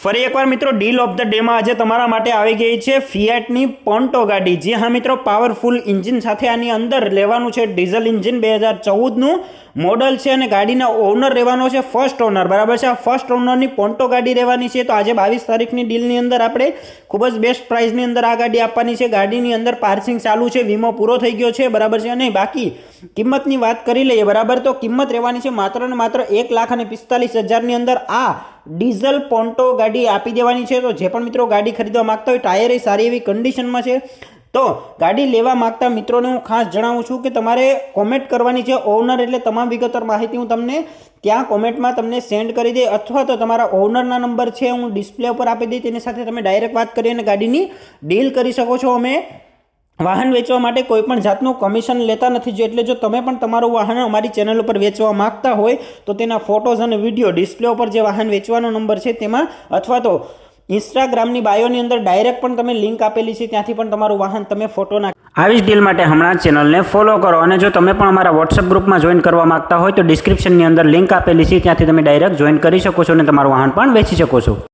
ફરી એકવાર મિત્રો ડીલ ઓફ ધ ડેમાં આજે તમારા માટે આવી ગઈ છે ફિયાટની પોન્ટો ગાડી। જે હા મિત્રો પાવરફુલ એન્જિન સાથે આની અંદર લેવાનું છે ડીઝલ એન્જિન 2014નું મોડલ છે અને ગાડીના ઓનર રહેવાનો છે ફર્સ્ટ ઓનર, બરાબર છે। આ ફર્સ્ટ ઓનરની પોન્ટો ગાડી રહેવાની છે। તો આજે 22 તારીખની ડીલની અંદર આપણે ખૂબ જ બેસ્ટ પ્રાઇસની અંદર આ ગાડી આપવાની છે। ગાડીની અંદર પાર્સિંગ ચાલુ છે, વીમો પૂરો થઈ ગયો છે, બરાબર છે। અને બાકી કિંમતની વાત કરી લઈએ, બરાબર, તો કિંમત રહેવાની છે માત્ર ને માત્ર 1,45,000ની અંદર આ ડીઝલ પોન્ટો ગાડી આપી દેવાની છે। તો જે પણ મિત્રો ગાડી ખરીદવા માંગતા હોય, ટાયર એ સારી એવી કન્ડિશનમાં છે, તો ગાડી લેવા માંગતા મિત્રોને હું ખાસ જણાવું છું કે તમારે કોમેન્ટ કરવાની છે ઓનર, એટલે તમામ વિગતવાર માહિતી હું તમને ત્યાં કોમેન્ટમાં તમને સેન્ડ કરી દે, અથવા તો તમારા ઓનરના નંબર છે હું ડિસ્પ્લે ઉપર આપી દઈ, તેની સાથે તમે ડાયરેક્ટ વાત કરી અને ગાડીની ડીલ કરી શકો છો। અમે વાહન વેચવા માટે કોઈ પણ જાતનું કમિશન લેતા નથી, એટલે જો તમે પણ તમારું વાહન અમારી ચેનલ ઉપર વેચવા માંગતા હોય તો તેના ફોટોઝ અને વિડીયો ડિસ્પ્લે ઉપર જે વાહન વેચવાનો નંબર છે તેમાં, અથવા તો ઇન્સ્ટાગ્રામની બાયોની અંદર ડાયરેક્ટ પણ તમે લિંક આપેલી છે, ત્યાંથી પણ તમારું વાહન તમે ફોટો નાખી। આવી જ ડીલ માટે હમણાં ચેનલને ફોલો કરો, અને જો તમે પણ અમારા વોટ્સઅપ ગ્રુપમાં જોઈન કરવા માંગતા હોય તો ડિસ્ક્રિપ્શનની અંદર લિંક આપેલી છે, ત્યાંથી તમે ડાયરેક્ટ જોઈન કરી શકો છો અને તમારું વાહન પણ વેચી શકો છો।